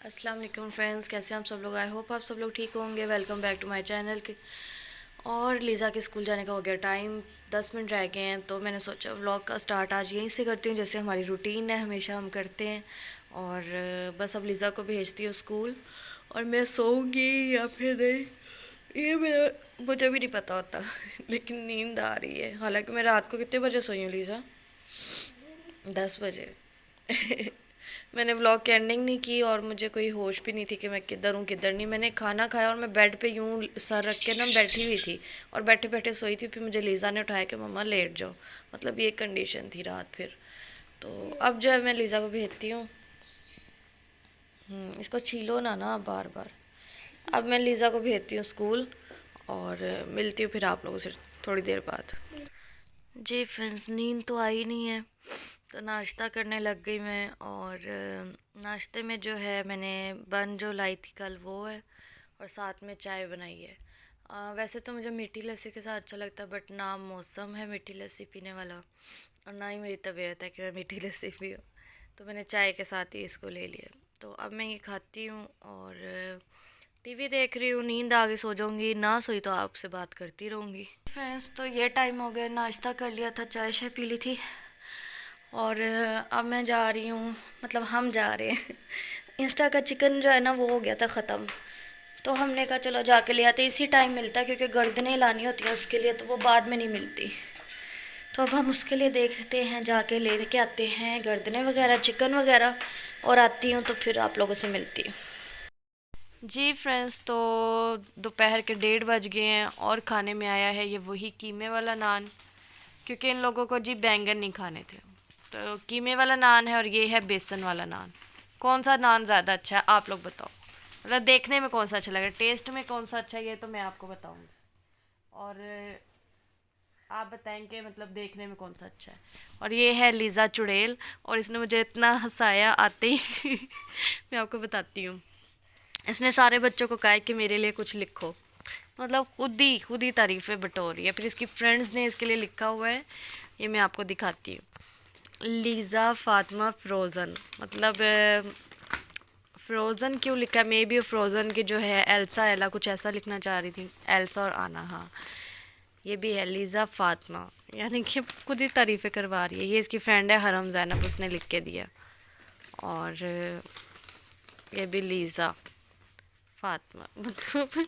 अस्सलाम वालेकुम फ्रेंड्स, कैसे हैं आप सब लोग। आई होप आप सब लोग ठीक होंगे। Welcome back to my channel. और लीज़ा के स्कूल जाने का हो गया टाइम, 10 मिनट रह गए हैं, तो मैंने सोचा व्लॉग का स्टार्ट आज यहीं से करती हूँ, जैसे हमारी रूटीन है, हमेशा हम करते हैं। और बस अब लीज़ा को भेजती हूँ स्कूल और मैं सोऊंगी या फिर नहीं, ये मेरा मुझे भी नहीं पता होता लेकिन नींद आ रही है। हालांकि मैं रात को कितने बजे सोई हूँ लीज़ा? 10 बजे मैंने व्लॉग की एंडिंग नहीं की और मुझे कोई होश भी नहीं थी कि मैं किधर हूँ किधर नहीं। मैंने खाना खाया और मैं बेड पे यूँ सर रख के ना बैठी हुई थी और बैठे बैठे सोई थी। फिर मुझे लीज़ा ने उठाया कि मम्मा लेट जाओ, मतलब ये कंडीशन थी रात। फिर तो अब जो है मैं लीज़ा को भेजती हूँ। इसको छीलो ना बार बार। अब मैं लीज़ा को भेजती हूँ स्कूल और मिलती हूँ फिर आप लोगों से थोड़ी देर बाद। जी फ्रेंड्स, नींद तो आई नहीं है तो नाश्ता करने लग गई मैं। और नाश्ते में जो है मैंने बन जो लाई थी कल वो है और साथ में चाय बनाई है। वैसे तो मुझे मीठी लस्सी के साथ अच्छा लगता है, बट ना मौसम है मीठी लस्सी पीने वाला और ना ही मेरी तबीयत है कि मैं मीठी लस्सी पीऊँ, तो मैंने चाय के साथ ही इसको ले लिया। तो अब मैं ये खाती हूँ और टीवी देख रही हूँ। नींद आ गई, सो जाऊँगी, ना सोई तो आपसे बात करती रहूँगी। फ्रेंड्स, तो ये टाइम हो गया, नाश्ता कर लिया था, चाय शाय पी ली थी और अब मैं जा रही हूँ, मतलब हम जा रहे हैं इंस्टा का चिकन जो है ना वो हो गया था ख़त्म, तो हमने कहा चलो जाके ले आते। इसी टाइम मिलता है क्योंकि गर्दनें लानी होती हैं उसके लिए, तो वो बाद में नहीं मिलती। तो अब हम उसके लिए देखते हैं, जाके ले के आते हैं गर्दनें वगैरह, चिकन वगैरह, और आती हूँ तो फिर आप लोगों से मिलती हूँ। जी फ्रेंड्स, तो दोपहर के 1:30 बज गए हैं और खाने में आया है ये वही कीमे वाला नान, क्योंकि इन लोगों को जी बैंगन नहीं खाने थे। तो कीमे वाला नान है और ये है बेसन वाला नान। कौन सा नान ज़्यादा अच्छा है आप लोग बताओ, मतलब देखने में कौन सा अच्छा लगे, टेस्ट में कौन सा अच्छा है ये तो मैं आपको बताऊँगी, और आप बताएंगे मतलब देखने में कौन सा अच्छा है। और ये है लीज़ा चुड़ैल और इसने मुझे इतना हंसाया आते ही मैं आपको बताती हूँ। इसने सारे बच्चों को कहा है कि मेरे लिए कुछ लिखो, मतलब खुद ही तारीफ़ें बटोर रही है। फिर इसकी फ्रेंड्स ने इसके लिए लिखा हुआ है, ये मैं आपको दिखाती हूँ। लीज़ा फ़ातिमा फ़्रोज़न, मतलब फ़्रोज़न क्यों लिखा है, मे बी फ़्रोज़न की जो है एल्सा एला कुछ ऐसा लिखना चाह रही थी, एल्सा और आना। हाँ, ये भी है लीज़ा फ़ातिमा, यानी कि खुद ही तारीफ़ें करवा रही है। ये इसकी फ्रेंड है हरम ज़ैनब, उसने लिख के दिया। और ये भी लीज़ा फ़ातिमा, मतलब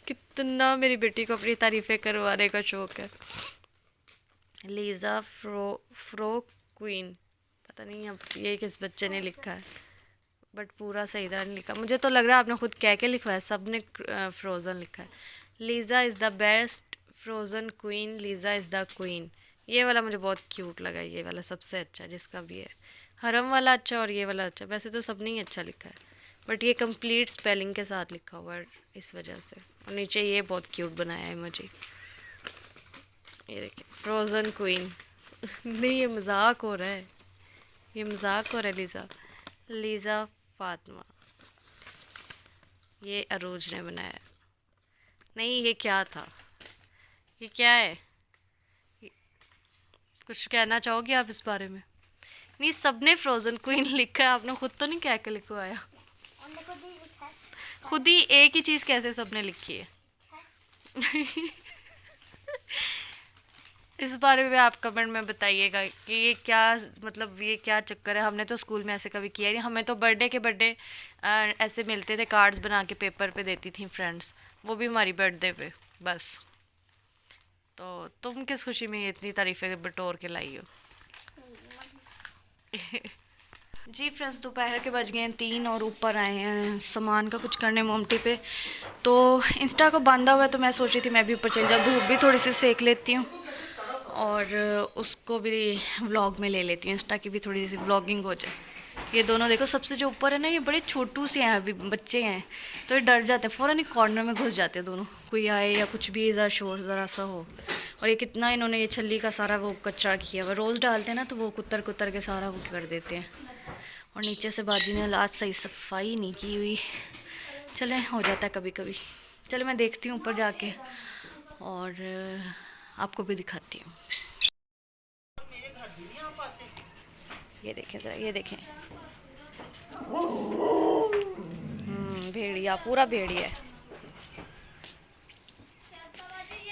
कितना मेरी बेटी को अपनी तारीफ़ें करवाने का शौक़ है। लीज़ा फ्रो क्वीन, पता नहीं अब ये किस बच्चे ने लिखा है, बट पूरा सही तरह नहीं लिखा। मुझे तो लग रहा है आपने खुद कह के लिखवाया, सब ने फ्रोज़न लिखा है। Lisa is the best frozen queen, Lisa is the queen. ये वाला मुझे बहुत क्यूट लगा, ये वाला सबसे अच्छा जिसका भी है। हरम वाला अच्छा और ये वाला अच्छा, वैसे तो सब ने ही अच्छा लिखा है, बट ये कंप्लीट स्पेलिंग के साथ लिखा हुआ है इस वजह से। और नीचे ये बहुत क्यूट बनाया है मुझे, ये देखिए फ्रोज़न क्वीन नहीं ये मजाक हो रहा है, ये मजाक हो रहा है। लीज़ा फ़ातिमा, ये अरूज ने बनाया। नहीं ये क्या था, ये क्या है, कुछ कहना चाहोगे आप इस बारे में? नहीं सबने फ्रोज़न क्वीन लिखा है, आपने खुद तो नहीं कह के लिखवाया। खुद ही एक ही चीज़ कैसे सबने लिखी है इस बारे में आप कमेंट में बताइएगा कि ये क्या, मतलब ये क्या चक्कर है। हमने तो स्कूल में ऐसे कभी किया नहीं, हमें तो बर्थडे ऐसे मिलते थे, कार्ड्स बना के पेपर पे देती थी फ्रेंड्स, वो भी हमारी बर्थडे पे बस। तो तुम किस खुशी में इतनी तारीफ़ें बटोर के लाई हो जी फ्रेंड्स, दोपहर के बज गए हैं 3 और ऊपर आए हैं सामान का कुछ करने मोमटी पे। तो इंस्टा को बांधा हुआ है तो मैं सोची थी मैं भी ऊपर चल जाऊँ, धूप भी थोड़ी सी सेक लेती हूँ और उसको भी व्लॉग में ले लेती हूँ, इंस्टा की भी थोड़ी सी व्लॉगिंग हो जाए। ये दोनों देखो, सबसे जो ऊपर है ना ये बड़े छोटू से हैं, अभी बच्चे हैं, तो ये डर जाते हैं, फ़ौरन ही कॉर्नर में घुस जाते हैं दोनों, कोई आए या कुछ भी ज़रा शोर ज़रा सा हो। और ये कितना इन्होंने ये छल्ली का सारा वो कचरा किया हुआ, रोज़ डालते हैं ना तो वो कुतर कुतर के सारा वो कर देते हैं। और नीचे से बाजी ने आज सही सफाई नहीं की हुई, चले हो जाता है कभी कभी। चलो मैं देखती हूँ ऊपर जाके और आपको भी दिखाती हूँ। ये देखें ज़रा, ये देखें, भेड़िया, पूरा भेड़िया है।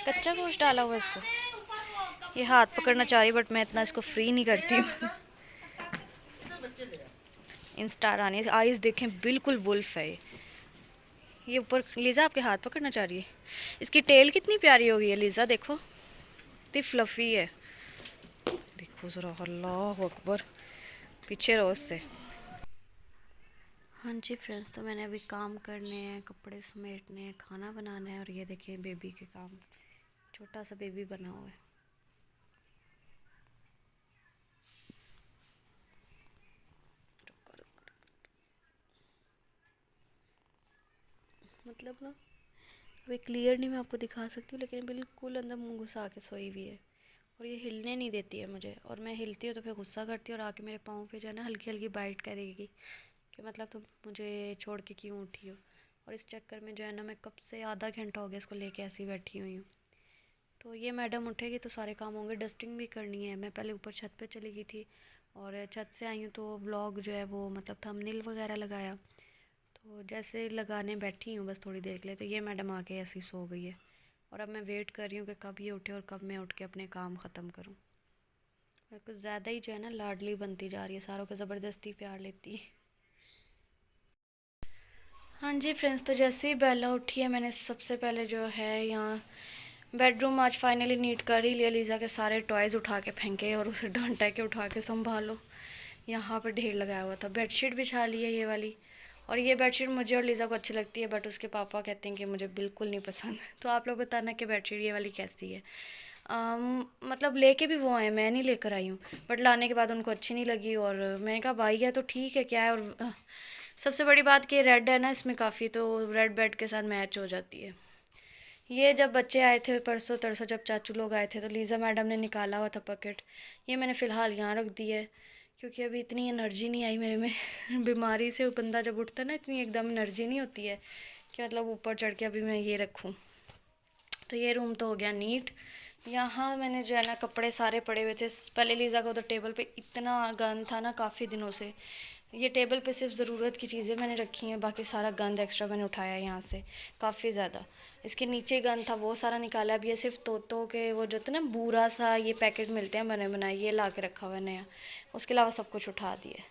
कच्चा गोश्त डाला हुआ है इसको। ये हाथ पकड़ना चाह रही, बट मैं इतना इसको फ्री नहीं करती हूँ। इंस्टा रानी, आइज़ देखें, बिल्कुल वुल्फ है ये ऊपर। लीज़ा आपके हाथ पकड़ना चाह रही है। इसकी टेल कितनी प्यारी हो गई है लीज़ा, देखो इतनी फ्लफ़ी है। देखो ज़रा, अल्लाह अकबर, पीछे रहो उससे। हाँ जी फ्रेंड्स, तो मैंने अभी काम करने हैं, कपड़े समेटने हैं, खाना बनाना है, और ये देखिए बेबी के काम। छोटा सा बेबी बना हुआ है। मतलब ना अभी क्लियर नहीं मैं आपको दिखा सकती हूँ, लेकिन बिल्कुल अंदर मुंह घुसा के सोई हुई है, और ये हिलने नहीं देती है मुझे, और मैं हिलती हूँ तो फिर गुस्सा करती है, और आके मेरे पाँव पे जो है ना हल्की हल्की बाइट करेगी कि मतलब तुम मुझे छोड़ के क्यों उठी हो। और इस चक्कर में जो है ना मैं कब से आधा घंटा हो गया इसको लेके ऐसी बैठी हुई हूँ। तो ये मैडम उठेगी तो सारे काम होंगे, डस्टिंग भी करनी है। मैं पहले ऊपर छत पे चली गई थी, और छत से आई हूँ तो व्लॉग जो है वो मतलब थंबनेल वगैरह लगाया, तो जैसे लगाने बैठी हूँ बस थोड़ी देर के लिए, तो ये मैडम आके ऐसी सो गई है। और अब मैं वेट कर रही हूँ कि कब ये उठे और कब मैं उठ के अपने काम ख़त्म करूँ। मैं कुछ ज़्यादा ही जो है ना लाडली बनती जा रही है, सारों को ज़बरदस्ती प्यार लेती है। हाँ जी फ्रेंड्स, तो जैसे ही बेला उठी है, मैंने सबसे पहले जो है यहाँ बेडरूम आज फाइनली नीट कर ही लिया। लीज़ा के सारे टॉयज़ उठा के फेंके और उसे डांटा के उठा के संभालो। यहाँ पर ढेर लगाया हुआ था। बेडशीट बिछा ली है ये वाली, और ये बेडशीट मुझे और लीज़ा को अच्छी लगती है, बट उसके पापा कहते हैं कि मुझे बिल्कुल नहीं पसंद। तो आप लोग बताना कि बेडशीट ये वाली कैसी है। मतलब लेके भी वो आए, मैं नहीं लेकर आई हूँ, बट लाने के बाद उनको अच्छी नहीं लगी, और मैंने कहा भाई है तो ठीक है क्या है। और सबसे बड़ी बात कि रेड है ना इसमें काफ़ी, तो रेड बेड के साथ मैच हो जाती है। ये जब बच्चे आए थे परसों तरसों, जब चाचू लोग आए थे, तो लीज़ा मैडम ने निकाला हुआ था पकेट। ये मैंने फ़िलहाल यहाँ रख दी है, क्योंकि अभी इतनी एनर्जी नहीं आई मेरे में। बीमारी से बंदा जब उठता है ना, इतनी एकदम एनर्जी नहीं होती है कि मतलब ऊपर चढ़ के अभी मैं ये रखूँ। तो ये रूम तो हो गया नीट। यहाँ मैंने जो है ना कपड़े सारे पड़े हुए थे। पहले लीज़ा को तो टेबल पे इतना गंद था ना काफ़ी दिनों से। ये टेबल पे सिर्फ ज़रूरत की चीज़ें मैंने रखी हैं, बाकी सारा गंद एक्स्ट्रा मैंने उठाया यहाँ से काफ़ी ज़्यादा। इसके नीचे गंद था वो सारा निकाला। अब ये सिर्फ तोतों के वो जो होते हैं ना बूरा सा, ये पैकेट मिलते हैं बने बनाए, ये ला के रखा हुआ है नया। उसके अलावा सब कुछ उठा दिया।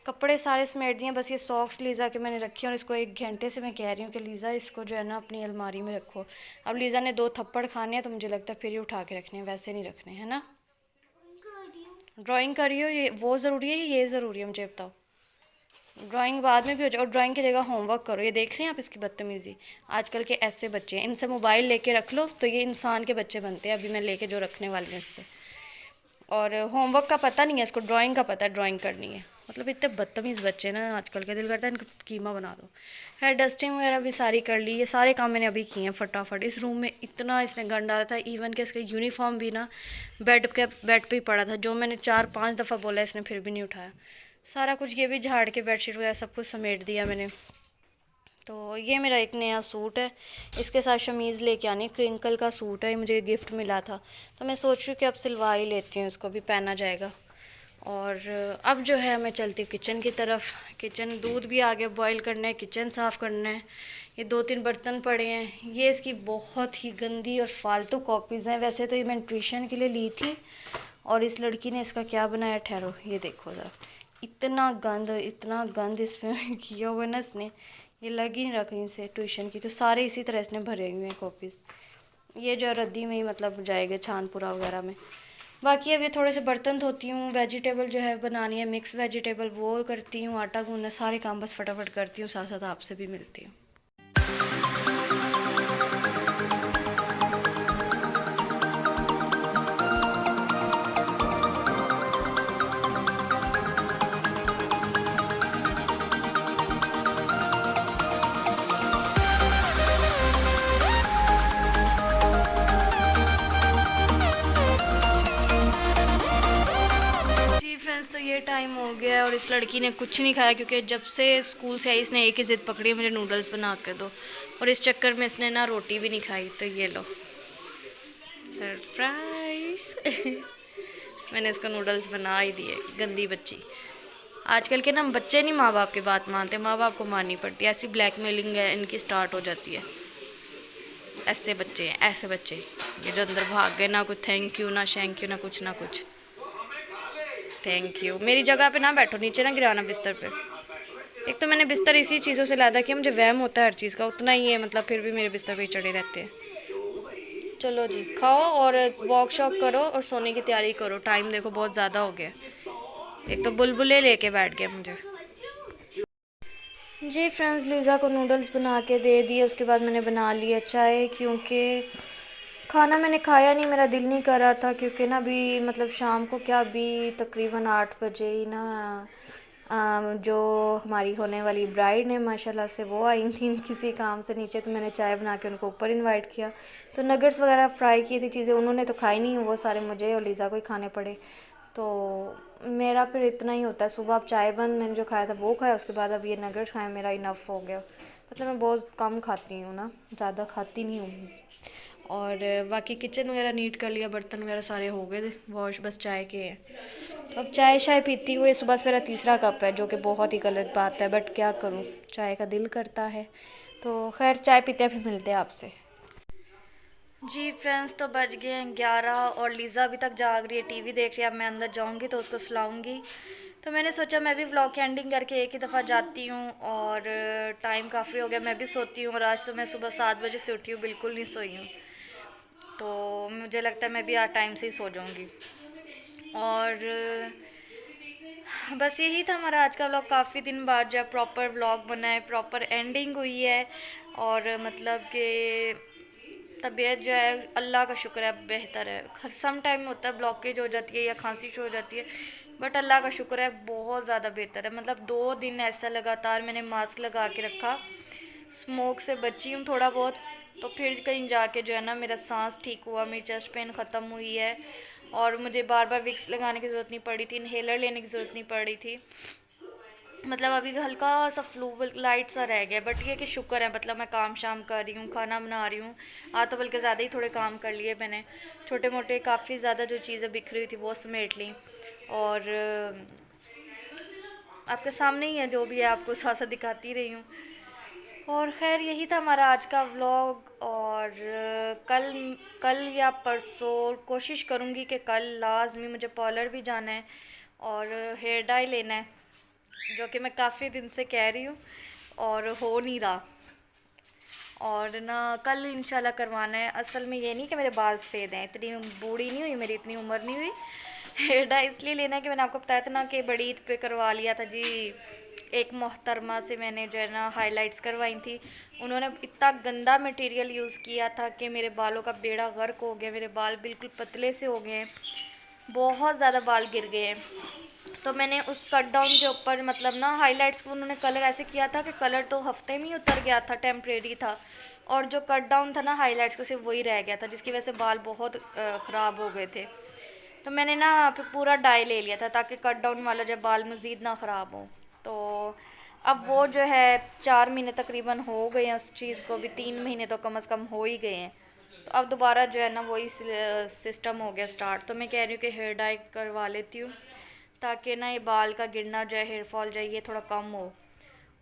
कपड़े सारे समेट दिए, बस ये सॉक्स लीज़ा के मैंने रखे हैं, और इसको 1 घंटे से मैं कह रही हूँ कि लीज़ा इसको जो है ना अपनी अलमारी में रखो। अब लीज़ा ने 2 थप्पड़ खाने हैं, तो मुझे लगता है फिर ही उठा के रखने हैं, वैसे नहीं रखने हैं ना। ड्राइंग कर रही हो, ये वो ज़रूरी है ये ज़रूरी है, मुझे बताओ। ड्राइंग बाद में भी हो जाए, और ड्राइंग की जगह होमवर्क करो। ये देख रहे हैं आप इसकी बदतमीज़ी, आजकल के ऐसे बच्चे हैं, इनसे मोबाइल लेके रख लो तो ये इंसान के बच्चे बनते हैं। अभी मैं लेके जो रखने वाली हूँ इससे। और होमवर्क का पता नहीं है इसको, ड्राइंग का पता है, ड्राइंग करनी है। मतलब इतने बदतमीज़ बच्चे ना आजकल के, दिल करता है इनका कीमा बना दो। खैर डस्टिंग वगैरह भी सारी कर ली, ये सारे काम मैंने अभी किए हैं फटाफट। इस रूम में इतना इसने गंद डाला था, इवन कि इसका यूनिफॉर्म भी ना बेड पे ही पड़ा था, जो मैंने 4-5 दफ़ा बोला, इसने फिर भी नहीं उठाया। सारा कुछ ये भी झाड़ के बेडशीट वगैरह सब कुछ समेट दिया मैंने। तो ये मेरा एक नया सूट है, इसके साथ शमीज़ लेके आनी, क्रिंकल का सूट है, मुझे गिफ्ट मिला था, तो मैं सोच रही हूँ कि अब सिलवा ही लेती हूँ, इसको भी पहना जाएगा। और अब जो है मैं चलती हूँ किचन की तरफ। किचन दूध भी आगे बॉईल करना है, किचन साफ़ करना है, ये 2-3 बर्तन पड़े हैं। ये इसकी बहुत ही गंदी और फालतू कॉपीज़ हैं। वैसे तो ये मैंने ट्यूशन के लिए ली थी, और इस लड़की ने इसका क्या बनाया, ठहरो ये देखो ज़रा, इतना गंद इसमें किया हुआ है ना इसने, ये लग ही नहीं रहा कहीं से ट्यूशन की। तो सारे इसी तरह इसने भरे हुए हैं कॉपीज़। ये जो रद्दी में ही मतलब जाएगा छानपुरा वगैरह में। बाकी अब ये थोड़े से बर्तन धोती हूँ, वेजिटेबल जो है बनानी है मिक्स वेजिटेबल, वो करती हूँ, आटा गूंदना, सारे काम बस फटाफट करती हूँ, साथ साथ आपसे भी मिलती हूँ। तो ये टाइम हो गया है, और इस लड़की ने कुछ नहीं खाया, क्योंकि जब से स्कूल से आई इसने एक ही ज़िद पकड़ी है, मुझे नूडल्स बना के दो, और इस चक्कर में इसने ना रोटी भी नहीं खाई। तो ये लो सरप्राइज़। मैंने इसको नूडल्स बना ही दिए। गंदी बच्ची। आजकल के ना बच्चे नहीं माँ बाप की बात मानते, माँ बाप को माननी पड़ती है। ऐसी ब्लैकमेलिंग है इनकी स्टार्ट हो जाती है। ऐसे बच्चे हैं, ऐसे बच्चे ये जो अंदर भाग गए, ना कुछ थैंक यू, ना शैंक यू, ना कुछ ना कुछ। Thank you. मेरी जगह पे ना बैठो, नीचे ना गिराना बिस्तर पे। एक तो मैंने बिस्तर इसी चीज़ों से लादा कि मुझे वहम होता है हर चीज़ का, उतना ही है मतलब, फिर भी मेरे बिस्तर पे ही चढ़े रहते हैं। चलो जी, खाओ और वॉक शॉक करो और सोने की तैयारी करो। टाइम देखो बहुत ज़्यादा हो गया। एक तो बुलबुले लेके बैठ गया मुझे। जी फ्रेंड्स, लीज़ा को नूडल्स बना के दे दिए। उसके बाद मैंने बना लिया चाय, क्योंकि खाना मैंने खाया नहीं, मेरा दिल नहीं कर रहा था। क्योंकि ना अभी मतलब शाम को क्या, अभी तकरीबन 8 बजे ही ना जो हमारी होने वाली ब्राइड ने माशाल्लाह से वो आई थी किसी काम से नीचे, तो मैंने चाय बना के उनको ऊपर इनवाइट किया। तो नगेट्स वगैरह फ्राई की थी चीज़ें, उन्होंने तो खाई नहीं, वो सारे मुझे और लीज़ा को ही खाने पड़े। तो मेरा फिर इतना ही होता है। सुबह अब चाय बंद, मैंने जो खाया था वो खाया, उसके बाद अब ये नगेट्स खाए, मेरा इनफ हो गया। मतलब मैं बहुत कम खाती हूँ ना, ज़्यादा खाती नहीं हूँ। और बाकी किचन वगैरह नीट कर लिया, बर्तन वगैरह सारे हो गए वॉश, बस चाय के हैं। तो अब चाय शाय पीती हुई, सुबह से मेरा तीसरा कप है, जो कि बहुत ही गलत बात है, बट क्या करूँ, चाय का दिल करता है। तो खैर चाय पीते हैं, फिर मिलते हैं आपसे। जी फ्रेंड्स, तो बज गए हैं 11 और लीज़ा अभी तक जाग रही है, टीवी देख रही है। अब मैं अंदर जाऊंगी तो उसको सुलाऊंगी। तो मैंने सोचा मैं भी व्लॉग की एंडिंग करके एक ही दफ़ा जाती हूँ, और टाइम काफ़ी हो गया, मैं भी सोती हूँ। और आज तो मैं सुबह 7 बजे से उठी हूँ, बिल्कुल नहीं सोई हूँ। तो मुझे लगता है मैं भी आज टाइम से ही सो जाऊँगी। और बस यही था हमारा आज का व्लॉग। काफ़ी दिन बाद जो है प्रॉपर व्लॉग बना है, प्रॉपर एंडिंग हुई है। और मतलब कि तबीयत जो है अल्लाह का शुक्र है बेहतर है। सम टाइम होता है ब्लॉकेज हो जाती है या खांसी शुरू हो जाती है, बट अल्लाह का शुक्र है बहुत ज़्यादा बेहतर है। मतलब 2 दिन ऐसा लगातार मैंने मास्क लगा के रखा, स्मोक से बची हूँ थोड़ा बहुत। तो फिर कहीं जाके जो है ना मेरा सांस ठीक हुआ, मेरी चेस्ट पेन ख़त्म हुई है, और मुझे बार बार विक्स लगाने की ज़रूरत नहीं पड़ी थी, इन्हेलर लेने की ज़रूरत नहीं पड़ी थी। मतलब अभी हल्का सा फ्लू लाइट सा रह गया, बट ये कि शुक्र है, मतलब मैं काम शाम कर रही हूँ, खाना बना रही हूँ। आज तो बल्कि ज़्यादा ही थोड़े काम कर लिए मैंने, छोटे मोटे काफ़ी ज़्यादा जो चीज़ें बिखरी हुई थी वो समेट ली। और आपके सामने ही है जो भी है, आपको साथ साथ दिखाती रही हूँ। और ख़ैर यही था हमारा आज का व्लॉग। और कल कल या परसों कोशिश करूँगी कि कल लाजमी मुझे पार्लर भी जाना है और हेयर डाई लेना है, जो कि मैं काफ़ी दिन से कह रही हूँ और हो नहीं रहा। और ना कल इंशाल्लाह करवाना है। असल में ये नहीं कि मेरे बाल सफ़ेद हैं, इतनी बूढ़ी नहीं हुई, मेरी इतनी उम्र नहीं हुई। हेयर डाई इसलिए लेना है कि मैंने आपको बताया था ना कि बड़ी ईद पे करवा लिया था जी। एक मोहतरमा से मैंने जो है ना हाइलाइट्स करवाई थी। उन्होंने इतना गंदा मटेरियल यूज़ किया था कि मेरे बालों का बेड़ा गर्क हो गया, मेरे बाल बिल्कुल पतले से हो गए हैं, बहुत ज़्यादा बाल गिर गए हैं। तो मैंने उस कट डाउन के ऊपर मतलब ना हाइलाइट्स को उन्होंने कलर ऐसे किया था कि कलर तो हफ्ते में ही उतर गया था, टेम्परेरी था, और जो कट डाउन था ना हाइलाइट्स का सिर्फ वही रह गया था, जिसकी वजह से बाल बहुत ख़राब हो गए थे। तो मैंने ना फिर पूरा डाई ले लिया था ताकि कट डाउन वाला जो बाल मज़ीद ना ख़राब हो। तो अब वो जो है 4 महीने तकरीबन हो गए हैं उस चीज़ को भी, 3 महीने तो कम से कम हो ही गए हैं। तो अब दोबारा जो है ना वही सिस्टम हो गया स्टार्ट। तो मैं कह रही हूँ कि हेयर डाई करवा लेती हूँ ताकि ना ये बाल का गिरना जो है, हेयर फॉल जो है ये थोड़ा कम हो।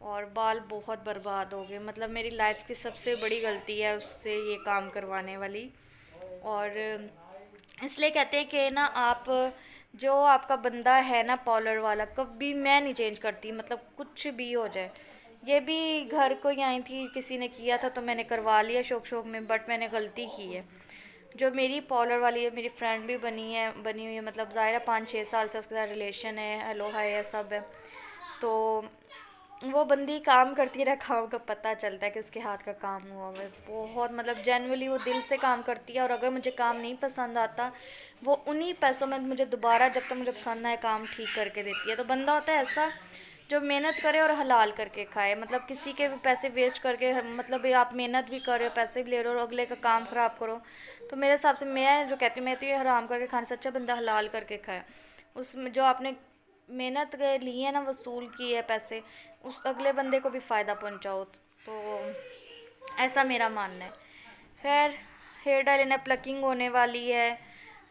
और बाल बहुत बर्बाद हो गए, मतलब मेरी लाइफ की सबसे बड़ी गलती है उससे ये काम करवाने वाली। और इसलिए कहते हैं कि ना आप जो आपका बंदा है ना पार्लर वाला, कभी मैं नहीं चेंज करती, मतलब कुछ भी हो जाए। ये भी घर को ही आई थी, किसी ने किया था तो मैंने करवा लिया शौक शौक में, बट मैंने गलती की है। जो मेरी पार्लर वाली है, मेरी फ्रेंड भी बनी हुई है, मतलब ज़ाहिर 5-6 साल से उसके साथ रिलेशन है, हेलो हाय है सब है। तो वो बंदी काम करती रहा, काम का पता चलता है कि उसके हाथ का काम हुआ है बहुत, मतलब जनरली वो दिल से काम करती है। और अगर मुझे काम नहीं पसंद आता, वो उन्हीं पैसों में मुझे दोबारा जब तक मुझे पसंद आए काम ठीक करके देती है। तो बंदा होता है ऐसा जो मेहनत करे और हलाल करके खाए, मतलब किसी के भी पैसे वेस्ट करके, मतलब आप मेहनत भी कर रहे हो, पैसे भी ले रहे हो और अगले का काम ख़राब करो। तो मेरे हिसाब से मैं जो कहती हूँ, मैं तो ये हराम करके खाने से अच्छा बंदा हलाल करके खाए। उसमें जो आपने मेहनत ली है ना, वसूल की है पैसे, उस अगले बंदे को भी फ़ायदा पहुंचाओ। तो ऐसा मेरा मानना है। खैर हेयर डाई लेना, प्लकिंग होने वाली है,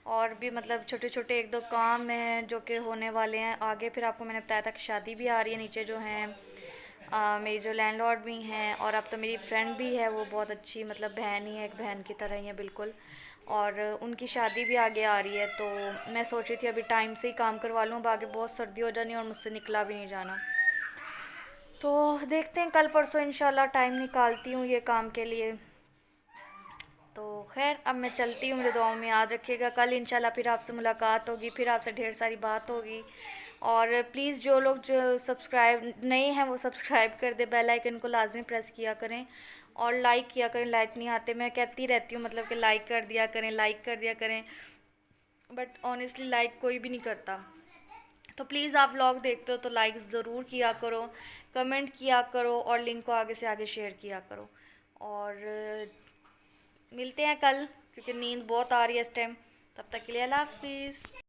और भी मतलब छोटे छोटे एक दो काम हैं जो कि होने वाले हैं आगे। फिर आपको मैंने बताया था कि शादी भी आ रही है, नीचे जो हैं मेरी जो लैंडलॉर्ड भी हैं, और अब तो मेरी फ्रेंड भी है, वो बहुत अच्छी मतलब बहन ही है, एक बहन की तरह ही है बिल्कुल। और उनकी शादी भी आगे आ रही है, तो मैं सोच रही थी अभी टाइम से ही काम करवा लूँ, अब आगे बहुत सर्दी हो जानी और मुझसे निकला भी नहीं जाना। तो देखते हैं कल परसों इंशाल्लाह टाइम निकालती हूँ ये काम के लिए। तो खैर अब मैं चलती हूँ, मुझे दुआओं में याद रखिएगा। कल इंशाल्लाह फिर आपसे मुलाकात होगी, फिर आपसे ढेर सारी बात होगी। और प्लीज़ जो लोग जो सब्सक्राइब नए हैं वो सब्सक्राइब कर दे, बेल आइकन को लाजमी प्रेस किया करें और लाइक किया करें। लाइक नहीं आते, मैं कहती रहती हूँ मतलब कि लाइक कर दिया करें, लाइक कर दिया करें, बट ऑनेस्टली लाइक कोई भी नहीं करता। तो प्लीज़ आप व्लॉग देखते हो तो लाइक्स ज़रूर किया करो, कमेंट किया करो और लिंक को आगे से आगे शेयर किया करो। और मिलते हैं कल, क्योंकि नींद बहुत आ रही है इस टाइम। तब तक के लिए अल्लाह हाफिज़।